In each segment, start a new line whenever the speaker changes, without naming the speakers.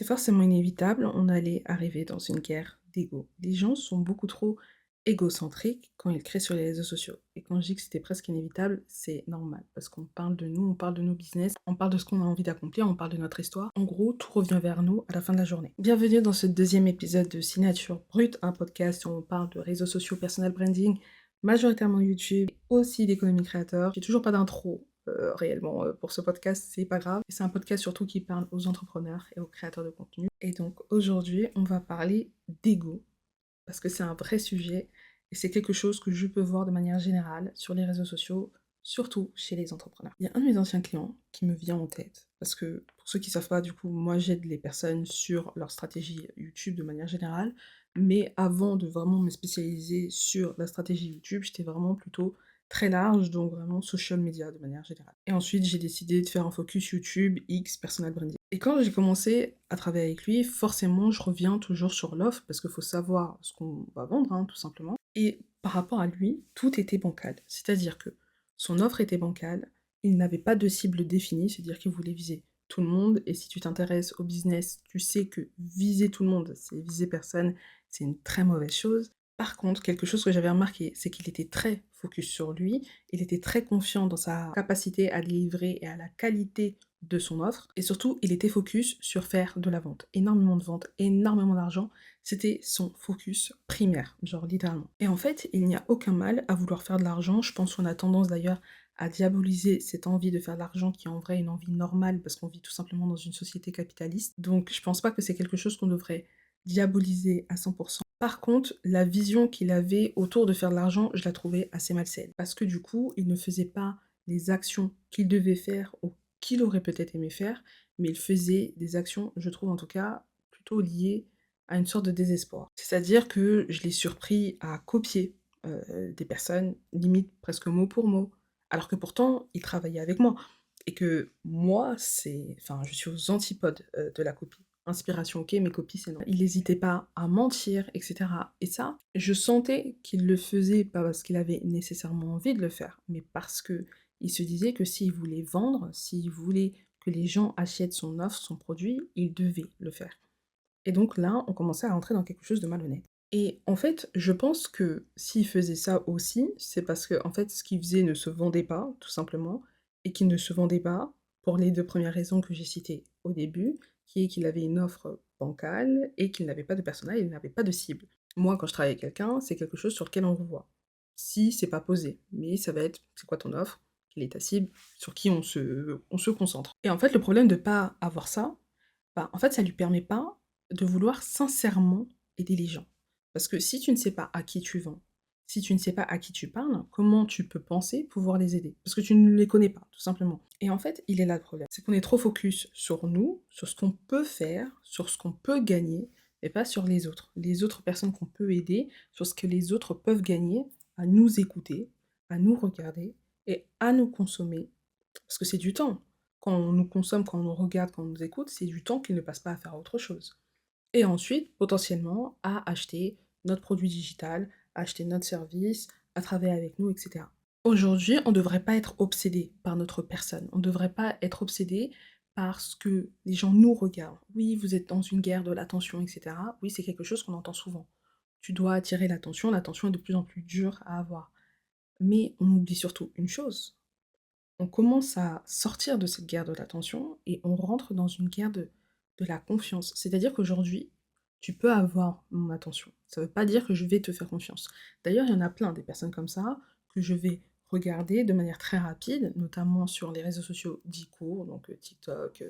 C'est forcément inévitable, on allait arriver dans une guerre d'ego. Les gens sont beaucoup trop égocentriques quand ils créent sur les réseaux sociaux. Et quand je dis que c'était presque inévitable, c'est normal, parce qu'on parle de nous, on parle de nos business, on parle de ce qu'on a envie d'accomplir, on parle de notre histoire. En gros, tout revient vers nous à la fin de la journée. Bienvenue dans ce deuxième épisode de Signature Brute, un podcast où on parle de réseaux sociaux, personal branding, majoritairement YouTube, aussi d'économie créateur. J'ai toujours pas d'intro réellement pour ce podcast, c'est pas grave. C'est un podcast surtout qui parle aux entrepreneurs et aux créateurs de contenu. Et donc aujourd'hui, on va parler d'ego, parce que c'est un vrai sujet et c'est quelque chose que je peux voir de manière générale sur les réseaux sociaux, surtout chez les entrepreneurs. Il y a un de mes anciens clients qui me vient en tête, parce que pour ceux qui ne savent pas, du coup, moi j'aide les personnes sur leur stratégie YouTube de manière générale, mais avant de vraiment me spécialiser sur la stratégie YouTube, j'étais vraiment plutôt très large, donc vraiment social media de manière générale. Et ensuite, j'ai décidé de faire un focus YouTube, X, personal branding. Et quand j'ai commencé à travailler avec lui, forcément, je reviens toujours sur l'offre, parce qu'il faut savoir ce qu'on va vendre, hein, tout simplement. Et par rapport à lui, tout était bancal. C'est-à-dire que son offre était bancale, il n'avait pas de cible définie, c'est-à-dire qu'il voulait viser tout le monde, et si tu t'intéresses au business, tu sais que viser tout le monde, c'est viser personne, c'est une très mauvaise chose. Par contre, quelque chose que j'avais remarqué, c'est qu'il était très focus sur lui, il était très confiant dans sa capacité à délivrer et à la qualité de son offre, et surtout, il était focus sur faire de la vente. Énormément de ventes, énormément d'argent, c'était son focus primaire, genre littéralement. Et en fait, il n'y a aucun mal à vouloir faire de l'argent, je pense qu'on a tendance d'ailleurs à diaboliser cette envie de faire de l'argent qui est en vrai une envie normale, parce qu'on vit tout simplement dans une société capitaliste, donc je pense pas que c'est quelque chose qu'on devrait diaboliser à 100%. Par contre, la vision qu'il avait autour de faire de l'argent, je la trouvais assez malsaine. Parce que du coup, il ne faisait pas les actions qu'il devait faire ou qu'il aurait peut-être aimé faire, mais il faisait des actions, je trouve en tout cas, plutôt liées à une sorte de désespoir. C'est-à-dire que je l'ai surpris à copier des personnes, limite presque mot pour mot, alors que pourtant, il travaillait avec moi. Et que moi, enfin, je suis aux antipodes de la copie. Inspiration, ok, mais copie, c'est non. Il n'hésitait pas à mentir, etc. Et ça, je sentais qu'il le faisait pas parce qu'il avait nécessairement envie de le faire, mais parce que il se disait que s'il voulait vendre, s'il voulait que les gens achètent son offre, son produit, il devait le faire. Et donc là, on commençait à rentrer dans quelque chose de malhonnête. Et en fait, je pense que s'il faisait ça aussi, c'est parce que en fait, ce qu'il faisait ne se vendait pas, tout simplement, et qu'il ne se vendait pas pour les deux premières raisons que j'ai citées au début, qui est qu'il avait une offre bancale et qu'il n'avait pas de personnel, il n'avait pas de cible. Moi, quand je travaille avec quelqu'un, c'est quelque chose sur lequel on revoit. Si c'est pas posé, mais ça va être, c'est quoi ton offre, quelle est ta cible, sur qui on se concentre. Et en fait, le problème de pas avoir ça, bah, en fait, ça lui permet pas de vouloir sincèrement aider les gens. Parce que si tu ne sais pas à qui tu vends, si tu ne sais pas à qui tu parles, comment tu peux penser pouvoir les aider? Parce que tu ne les connais pas, tout simplement. Et en fait, il est là le problème. C'est qu'on est trop focus sur nous, sur ce qu'on peut faire, sur ce qu'on peut gagner, et pas sur les autres personnes qu'on peut aider, sur ce que les autres peuvent gagner à nous écouter, à nous regarder et à nous consommer. Parce que c'est du temps. Quand on nous consomme, quand on nous regarde, quand on nous écoute, c'est du temps qu'il ne passe pas à faire autre chose. Et ensuite, potentiellement, à acheter notre produit digital, à acheter notre service, à travailler avec nous, etc. Aujourd'hui, on ne devrait pas être obsédé par notre personne. On ne devrait pas être obsédé parce que les gens nous regardent. Oui, vous êtes dans une guerre de l'attention, etc. Oui, c'est quelque chose qu'on entend souvent. Tu dois attirer l'attention est de plus en plus dure à avoir. Mais on oublie surtout une chose, on commence à sortir de cette guerre de l'attention et on rentre dans une guerre de la confiance. C'est-à-dire qu'aujourd'hui, tu peux avoir mon attention. Ça ne veut pas dire que je vais te faire confiance. D'ailleurs, il y en a plein des personnes comme ça que je vais regarder de manière très rapide, notamment sur les réseaux sociaux dits courts, donc TikTok,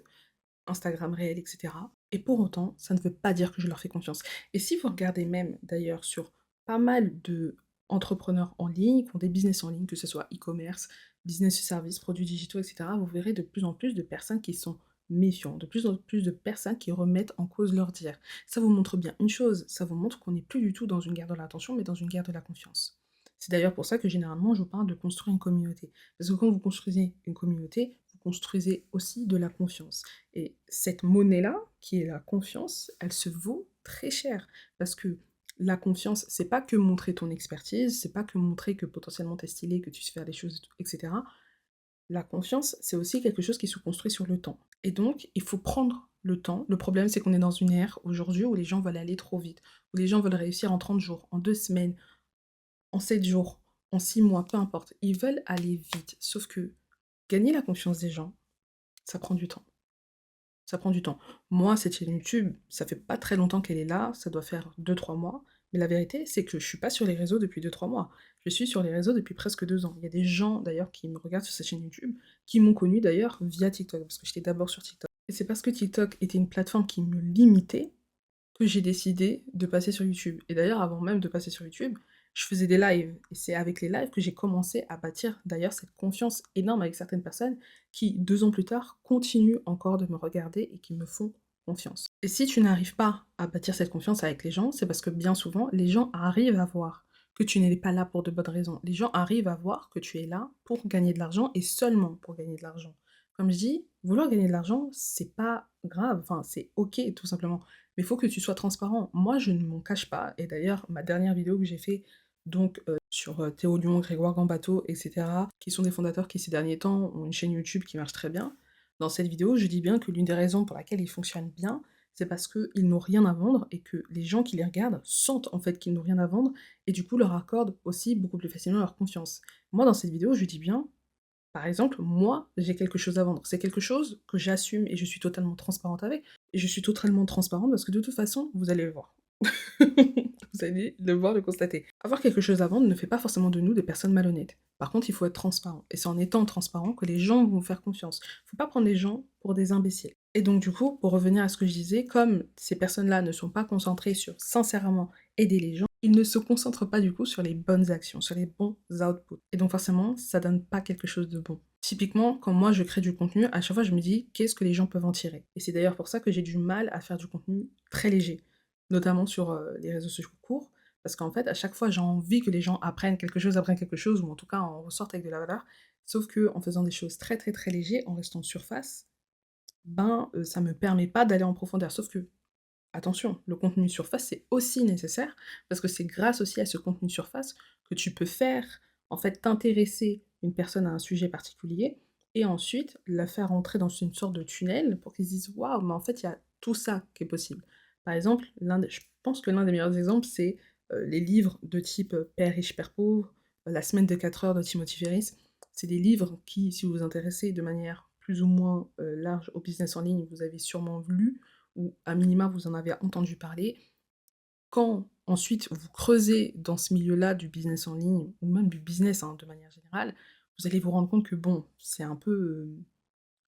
Instagram réel, etc. Et pour autant, ça ne veut pas dire que je leur fais confiance. Et si vous regardez même d'ailleurs sur pas mal de entrepreneurs en ligne, qui ont des business en ligne, que ce soit e-commerce, business services, produits digitaux, etc., vous verrez de plus en plus de personnes qui sont méfiants, de plus en plus de personnes qui remettent en cause leur dire. Ça vous montre bien une chose, ça vous montre qu'on n'est plus du tout dans une guerre de l'attention, mais dans une guerre de la confiance. C'est d'ailleurs pour ça que généralement je parle de construire une communauté. Parce que quand vous construisez une communauté, vous construisez aussi de la confiance. Et cette monnaie-là, qui est la confiance, elle se vaut très cher. Parce que la confiance, c'est pas que montrer ton expertise, c'est pas que montrer que potentiellement t'es stylé, que tu sais faire des choses, etc. La confiance, c'est aussi quelque chose qui se construit sur le temps. Et donc, il faut prendre le temps. Le problème, c'est qu'on est dans une ère aujourd'hui où les gens veulent aller trop vite, où les gens veulent réussir en 30 jours, en 2 semaines, en 7 jours, en 6 mois, peu importe. Ils veulent aller vite. Sauf que gagner la confiance des gens, ça prend du temps. Ça prend du temps. Moi, cette chaîne YouTube, ça fait pas très longtemps qu'elle est là, ça doit faire 2 3 mois. Mais la vérité, c'est que je suis pas sur les réseaux depuis 2 3 mois. Je suis sur les réseaux depuis presque 2 ans. Il y a des gens d'ailleurs qui me regardent sur cette chaîne YouTube, qui m'ont connue d'ailleurs via TikTok, parce que j'étais d'abord sur TikTok. Et c'est parce que TikTok était une plateforme qui me limitait que j'ai décidé de passer sur YouTube. Et d'ailleurs, avant même de passer sur YouTube, je faisais des lives. Et c'est avec les lives que j'ai commencé à bâtir d'ailleurs cette confiance énorme avec certaines personnes qui, 2 ans plus tard, continuent encore de me regarder et qui me font confiance. Et si tu n'arrives pas à bâtir cette confiance avec les gens, c'est parce que bien souvent, les gens arrivent à voir que tu n'es pas là pour de bonnes raisons. Les gens arrivent à voir que tu es là pour gagner de l'argent et seulement pour gagner de l'argent. Comme je dis, vouloir gagner de l'argent, c'est pas grave, enfin, c'est ok tout simplement. Mais il faut que tu sois transparent. Moi, je ne m'en cache pas. Et d'ailleurs, ma dernière vidéo que j'ai fait donc sur Théo Lyon, Grégoire Gambato, etc., qui sont des fondateurs qui ces derniers temps ont une chaîne YouTube qui marche très bien. Dans cette vidéo, je dis bien que l'une des raisons pour laquelle ils fonctionnent bien, c'est parce qu'ils n'ont rien à vendre et que les gens qui les regardent sentent en fait qu'ils n'ont rien à vendre et du coup leur accordent aussi beaucoup plus facilement leur confiance. Moi, dans cette vidéo, je dis bien, par exemple, moi, j'ai quelque chose à vendre. C'est quelque chose que j'assume et je suis totalement transparente avec. Et je suis totalement transparente parce que de toute façon, vous allez le voir. Vous allez le voir, le constater. Avoir quelque chose à vendre ne fait pas forcément de nous des personnes malhonnêtes. Par contre, il faut être transparent. Et c'est en étant transparent que les gens vont vous faire confiance. Faut pas prendre les gens pour des imbéciles. Et donc, du coup, pour revenir à ce que je disais, comme ces personnes-là ne sont pas concentrées sur sincèrement aider les gens, ils ne se concentrent pas du coup sur les bonnes actions, sur les bons outputs. Et donc forcément, ça donne pas quelque chose de bon. Typiquement, quand moi je crée du contenu, à chaque fois je me dis qu'est-ce que les gens peuvent en tirer. Et c'est d'ailleurs pour ça que j'ai du mal à faire du contenu très léger, notamment sur les réseaux sociaux courts, parce qu'en fait, à chaque fois j'ai envie que les gens apprennent quelque chose, ou en tout cas en ressortent avec de la valeur, sauf que en faisant des choses très très très légers, en restant de surface, ben ça me permet pas d'aller en profondeur. Sauf que attention, le contenu surface, c'est aussi nécessaire, parce que c'est grâce aussi à ce contenu surface que tu peux faire, en fait, t'intéresser une personne à un sujet particulier, et ensuite la faire entrer dans une sorte de tunnel pour qu'ils se disent: «Waouh, mais en fait, il y a tout ça qui est possible». Par exemple, je pense que l'un des meilleurs exemples, c'est, les livres de type, Père riche, père pauvre, La semaine de 4 heures de Timothy Ferriss. C'est des livres qui, si vous vous intéressez de manière plus ou moins, large au business en ligne, vous avez sûrement lu, ou à minima vous en avez entendu parler. Quand ensuite vous creusez dans ce milieu-là du business en ligne, ou même du business, hein, de manière générale, vous allez vous rendre compte que bon, c'est un peu,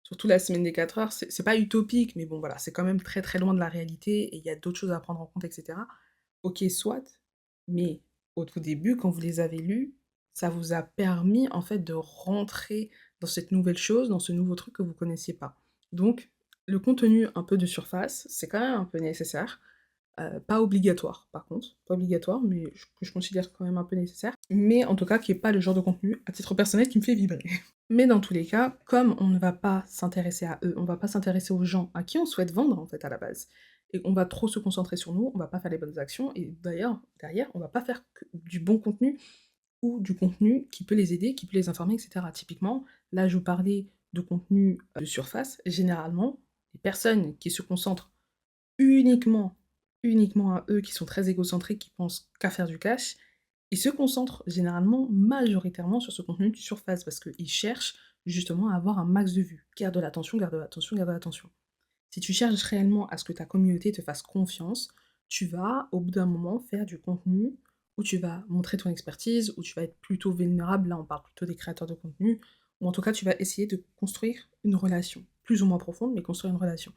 surtout la semaine des 4 heures, c'est pas utopique, mais bon voilà, c'est quand même très, très loin de la réalité et il y a d'autres choses à prendre en compte et cetera. OK, soit, mais au tout début, quand vous les avez lus, ça vous a permis en fait de rentrer dans cette nouvelle chose, dans ce nouveau truc que vous connaissiez pas. Donc le contenu un peu de surface, c'est quand même un peu nécessaire. Pas obligatoire par contre, pas obligatoire, mais que je considère quand même un peu nécessaire. Mais en tout cas, qui est pas le genre de contenu, à titre personnel, qui me fait vibrer. Mais dans tous les cas, comme on ne va pas s'intéresser à eux, on va pas s'intéresser aux gens à qui on souhaite vendre en fait à la base, et on va trop se concentrer sur nous, on va pas faire les bonnes actions, et d'ailleurs, derrière, on va pas faire que du bon contenu ou du contenu qui peut les aider, qui peut les informer, et cetera. Typiquement, là je vous parlais de contenu, de surface, généralement, les personnes qui se concentrent uniquement, uniquement à eux, qui sont très égocentriques, qui pensent qu'à faire du cash, ils se concentrent généralement, majoritairement sur ce contenu de surface parce qu'ils cherchent justement à avoir un max de vues. Garde l'attention, garde l'attention, garde l'attention. Si tu cherches réellement à ce que ta communauté te fasse confiance, tu vas au bout d'un moment faire du contenu où tu vas montrer ton expertise, où tu vas être plutôt vulnérable, là on parle plutôt des créateurs de contenu, ou en tout cas tu vas essayer de construire une relation, plus ou moins profonde, mais construire une relation.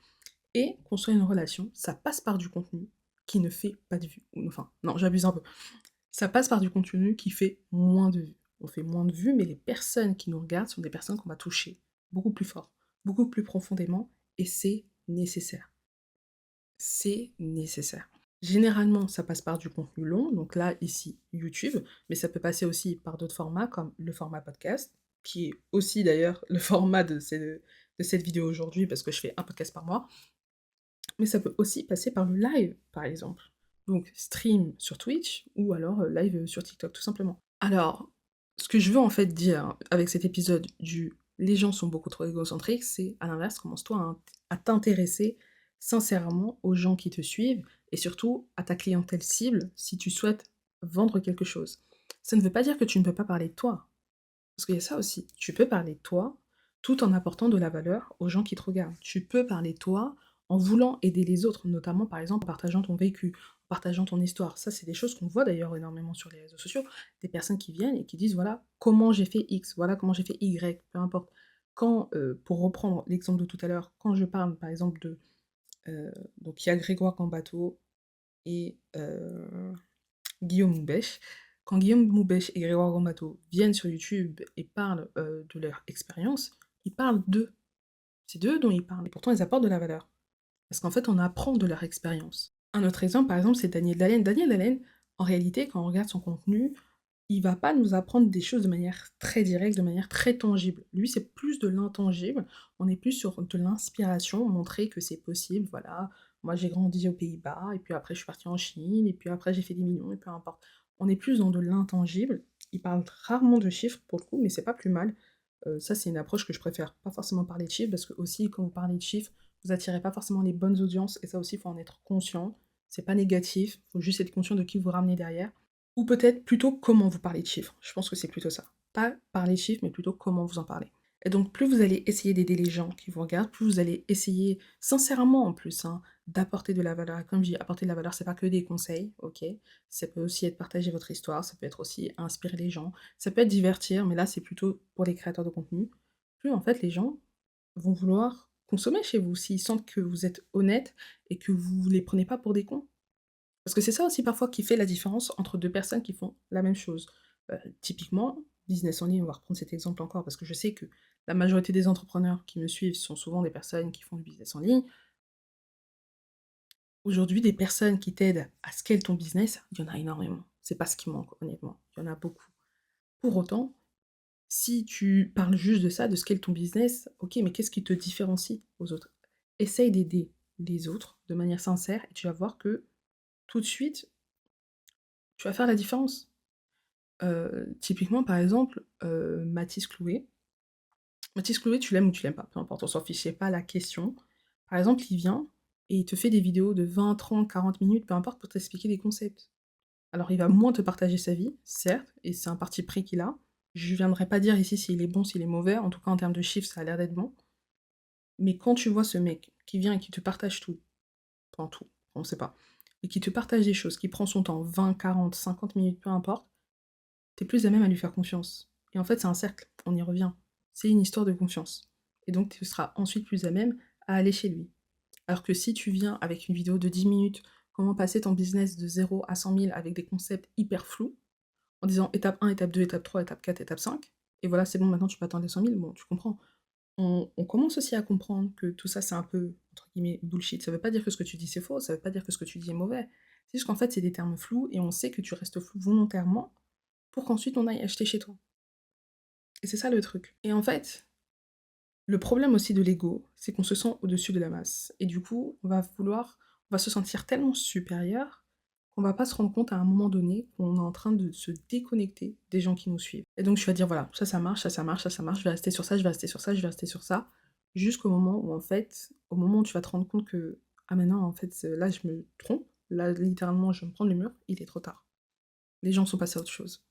Et construire une relation, ça passe par du contenu qui ne fait pas de vues. Enfin, non, j'abuse un peu. Ça passe par du contenu qui fait moins de vues. On fait moins de vues, mais les personnes qui nous regardent sont des personnes qu'on va toucher beaucoup plus fort, beaucoup plus profondément, et c'est nécessaire. C'est nécessaire. Généralement, ça passe par du contenu long, donc là, ici, YouTube, mais ça peut passer aussi par d'autres formats, comme le format podcast, qui est aussi d'ailleurs le format de cette vidéo aujourd'hui, parce que je fais un podcast par mois. Mais ça peut aussi passer par le live, par exemple. Donc stream sur Twitch ou alors, live, sur TikTok, tout simplement. Alors, ce que je veux en fait dire avec cet épisode du «les gens sont beaucoup trop égocentriques», c'est à l'inverse, commence-toi à t'intéresser sincèrement aux gens qui te suivent et surtout à ta clientèle cible si tu souhaites vendre quelque chose. Ça ne veut pas dire que tu ne peux pas parler de toi, parce qu'il y a ça aussi. Tu peux parler de toi tout en apportant de la valeur aux gens qui te regardent. Tu peux parler de toi en voulant aider les autres, notamment par exemple en partageant ton vécu, en partageant ton histoire. Ça, c'est des choses qu'on voit d'ailleurs énormément sur les réseaux sociaux. Des personnes qui viennent et qui disent voilà comment j'ai fait X, voilà comment j'ai fait Y, peu importe. Quand, pour reprendre l'exemple de tout à l'heure, quand je parle par exemple de donc il y a Grégoire Gambato et Guillaume Moubèche. Quand Guillaume Moubèche et Grégoire Gambato viennent sur YouTube et parlent de leur expérience, ils parlent d'eux. C'est d'eux dont ils parlent. Et pourtant, ils apportent de la valeur. Parce qu'en fait, on apprend de leur expérience. Un autre exemple, par exemple, c'est Daniel Dallène. Daniel Dallène, en réalité, quand on regarde son contenu, il va pas nous apprendre des choses de manière très directe, de manière très tangible. Lui, c'est plus de l'intangible. On est plus sur de l'inspiration, montrer que c'est possible. Voilà, moi j'ai grandi aux Pays-Bas, et puis après je suis partie en Chine, et puis après j'ai fait des millions, et peu importe. On est plus dans de l'intangible. Il parle rarement de chiffres pour le coup, mais c'est pas plus mal. Ça, c'est une approche que je préfère. Pas forcément parler de chiffres, parce que aussi, quand vous parlez de chiffres, vous attirez pas forcément les bonnes audiences, et ça aussi, il faut en être conscient. C'est pas négatif, il faut juste être conscient de qui vous ramenez derrière. Ou peut-être plutôt comment vous parlez de chiffres. Je pense que c'est plutôt ça. Pas parler de chiffres, mais plutôt comment vous en parlez. Et donc, plus vous allez essayer d'aider les gens qui vous regardent, plus vous allez essayer, sincèrement en plus, hein, d'apporter de la valeur. Et comme je dis, apporter de la valeur, c'est pas que des conseils, ok? Ça peut aussi être partager votre histoire, ça peut être aussi inspirer les gens, ça peut être divertir, mais là, c'est plutôt pour les créateurs de contenu. Plus en fait, les gens vont vouloir consommer chez vous s'ils sentent que vous êtes honnête et que vous les prenez pas pour des cons. Parce que c'est ça aussi parfois qui fait la différence entre 2 personnes qui font la même chose. Typiquement, business en ligne, on va reprendre cet exemple encore parce que je sais que la majorité des entrepreneurs qui me suivent sont souvent des personnes qui font du business en ligne. Aujourd'hui, des personnes qui t'aident à scale ton business, il y en a énormément. C'est pas ce qui manque, honnêtement. Il y en a beaucoup. Pour autant, si tu parles juste de ça, de scale ton business, OK, mais qu'est-ce qui te différencie aux autres? Essaye d'aider les autres de manière sincère et tu vas voir que tout de suite, tu vas faire la différence. Typiquement, par exemple, Mathis Clouet. Mathis Clouet, tu l'aimes ou tu l'aimes pas, peu importe, on s'en fiche, c'est pas la question. Par exemple, il vient et il te fait des vidéos de 20, 30, 40 minutes, peu importe, pour t'expliquer des concepts. Alors, il va moins te partager sa vie, certes, et c'est un parti pris qu'il a. Je viendrai pas dire ici s'il est bon, s'il est mauvais, en tout cas en termes de chiffres, ça a l'air d'être bon. Mais quand tu vois ce mec qui vient et qui te partage tout, enfin tout, on sait pas, et qui te partage des choses, qui prend son temps, 20, 40, 50 minutes, peu importe, t'es plus à même à lui faire confiance. Et en fait, c'est un cercle, on y revient. C'est une histoire de confiance. Et donc, tu seras ensuite plus à même à aller chez lui. Alors que si tu viens avec une vidéo de 10 minutes, comment passer ton business de 0 à 100 000 avec des concepts hyper flous, en disant étape 1, étape 2, étape 3, étape 4, étape 5, et voilà, c'est bon, maintenant tu peux atteindre les 100 000, bon, tu comprends. On commence aussi à comprendre que tout ça, c'est un peu, entre guillemets, bullshit. Ça veut pas dire que ce que tu dis, c'est faux, ça veut pas dire que ce que tu dis est mauvais. C'est juste qu'en fait, c'est des termes flous, et on sait que tu restes flou volontairement pour qu'ensuite on aille acheter chez toi. Et c'est ça le truc. Et en fait, le problème aussi de l'ego, c'est qu'on se sent au-dessus de la masse. Et du coup, on va se sentir tellement supérieur qu'on va pas se rendre compte à un moment donné qu'on est en train de se déconnecter des gens qui nous suivent. Et donc tu vas dire voilà, ça marche, ça marche, ça marche, je vais rester sur ça, je vais rester sur ça, je vais rester sur ça, jusqu'au moment où en fait, au moment où tu vas te rendre compte que ah maintenant en fait là je me trompe, là littéralement je vais me prendre le mur, il est trop tard. Les gens sont passés à autre chose.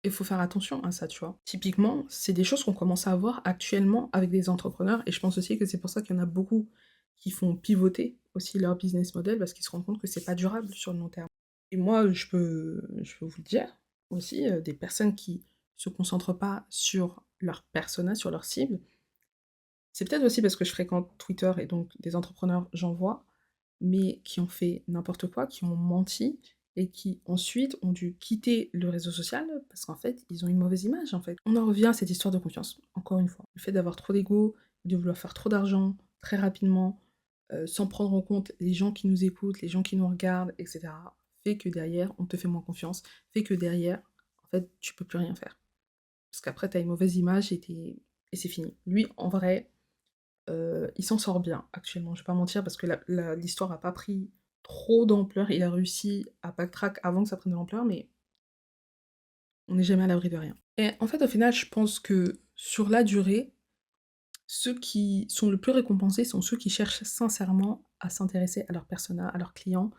Il faut faire attention à ça, tu vois? Typiquement, c'est des choses qu'on commence à voir actuellement avec des entrepreneurs et je pense aussi que c'est pour ça qu'il y en a beaucoup qui font pivoter aussi leur business model parce qu'ils se rendent compte que c'est pas durable sur le long terme. Et moi, je peux vous le dire aussi, des personnes qui se concentrent pas sur leur persona, sur leur cible, c'est peut-être aussi parce que je fréquente Twitter et donc des entrepreneurs, j'en vois, mais qui ont fait n'importe quoi, qui ont menti et qui ensuite ont dû quitter le réseau social parce qu'en fait, ils ont une mauvaise image, en fait. On en revient à cette histoire de confiance, encore une fois. Le fait d'avoir trop d'ego, de vouloir faire trop d'argent très rapidement, sans prendre en compte les gens qui nous écoutent, les gens qui nous regardent, et cetera, fait que derrière, on te fait moins confiance, fait que derrière, en fait, tu peux plus rien faire. Parce qu'après, tu as une mauvaise image et c'est fini. Lui, en vrai, il s'en sort bien actuellement, je vais pas mentir parce que l'histoire a pas pris trop d'ampleur. Il a réussi à backtrack avant que ça prenne de l'ampleur, mais on n'est jamais à l'abri de rien. Et en fait, au final, je pense que sur la durée, ceux qui sont le plus récompensés sont ceux qui cherchent sincèrement à s'intéresser à leur persona, à leurs clients,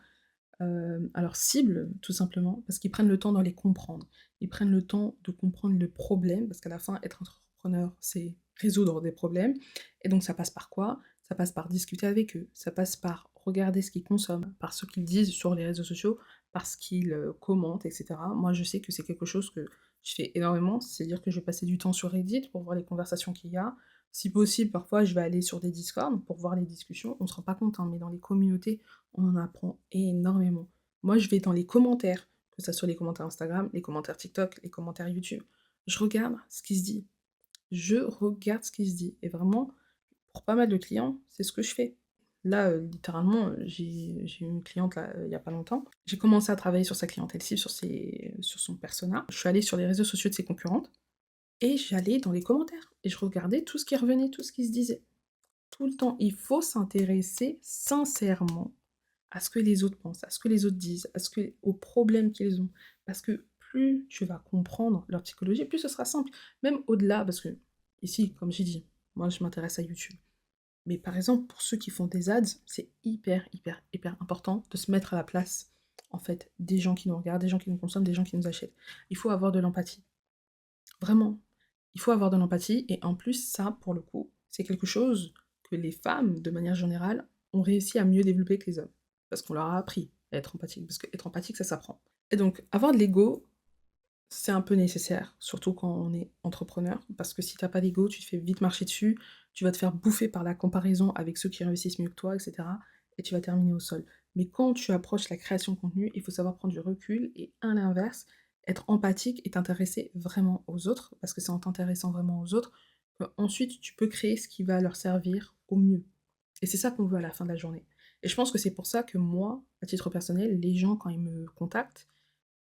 à leurs cibles, tout simplement, parce qu'ils prennent le temps de les comprendre. Ils prennent le temps de comprendre le problème, parce qu'à la fin, être entrepreneur, c'est résoudre des problèmes. Et donc ça passe par quoi? Ça passe par discuter avec eux, ça passe par regarder ce qu'ils consomment, par ce qu'ils disent sur les réseaux sociaux, par ce qu'ils, commentent et cetera. Moi, je sais que c'est quelque chose que je fais énormément, c'est-à-dire que je vais passer du temps sur Reddit pour voir les conversations qu'il y a. Si possible, parfois, je vais aller sur des Discord pour voir les discussions. On se rend pas compte, hein, mais dans les communautés, on en apprend énormément. Moi, je vais dans les commentaires, que ça soit les commentaires Instagram, les commentaires TikTok, les commentaires YouTube. Je regarde ce qui se dit. Je regarde ce qui se dit. Et vraiment, pour pas mal de clients, c'est ce que je fais. Là, littéralement, j'ai eu une cliente là, il y a pas longtemps. J'ai commencé à travailler sur sa clientèle cible, sur son persona. Je suis allée sur les réseaux sociaux de ses concurrentes et j'allais dans les commentaires et je regardais tout ce qui revenait, tout ce qui se disait. Tout le temps. Il faut s'intéresser sincèrement à ce que les autres pensent, à ce que les autres disent, aux problèmes qu'ils ont. Parce que plus tu vas comprendre leur psychologie, plus ce sera simple. Même au-delà, parce que ici, comme j'ai dit, moi je m'intéresse à YouTube. Mais par exemple, pour ceux qui font des ads, c'est hyper, hyper, hyper important de se mettre à la place, en fait, des gens qui nous regardent, des gens qui nous consomment, des gens qui nous achètent. Il faut avoir de l'empathie. Vraiment. Il faut avoir de l'empathie, et en plus, ça, pour le coup, c'est quelque chose que les femmes, de manière générale, ont réussi à mieux développer que les hommes. Parce qu'on leur a appris à être empathique, parce qu'être empathique, ça s'apprend. Et donc, avoir de l'ego, c'est un peu nécessaire, surtout quand on est entrepreneur, parce que si t'as pas d'ego, tu te fais vite marcher dessus, tu vas te faire bouffer par la comparaison avec ceux qui réussissent mieux que toi, etc. Et tu vas terminer au sol. Mais quand tu approches la création de contenu, il faut savoir prendre du recul et, à l'inverse, être empathique et t'intéresser vraiment aux autres, parce que c'est en t'intéressant vraiment aux autres qu'ensuite tu peux créer ce qui va leur servir au mieux. Et c'est ça qu'on veut à la fin de la journée. Et je pense que c'est pour ça que moi, à titre personnel, les gens, quand ils me contactent,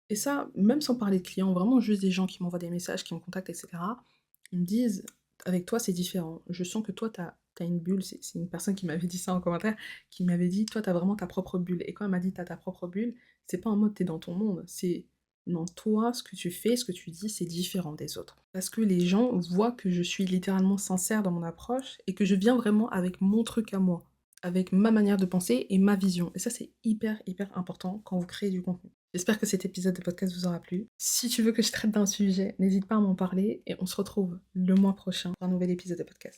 et ça, même sans parler de clients, vraiment juste des gens qui m'envoient des messages, qui me contactent, et cetera, ils me disent: «Avec toi, c'est différent. Je sens que toi, t'as une bulle». C'est une personne qui m'avait dit ça en commentaire, qui m'avait dit: «Toi, t'as vraiment ta propre bulle». Et quand elle m'a dit: «Tu ta propre bulle», c'est pas en mode t'es dans ton monde, c'est: «Non, toi, ce que tu fais, ce que tu dis, c'est différent des autres». Parce que les gens voient que je suis littéralement sincère dans mon approche et que je viens vraiment avec mon truc à moi, avec ma manière de penser et ma vision. Et ça, c'est hyper, hyper important quand vous créez du contenu. J'espère que cet épisode de podcast vous aura plu. Si tu veux que je traite d'un sujet, n'hésite pas à m'en parler et on se retrouve le mois prochain pour un nouvel épisode de podcast.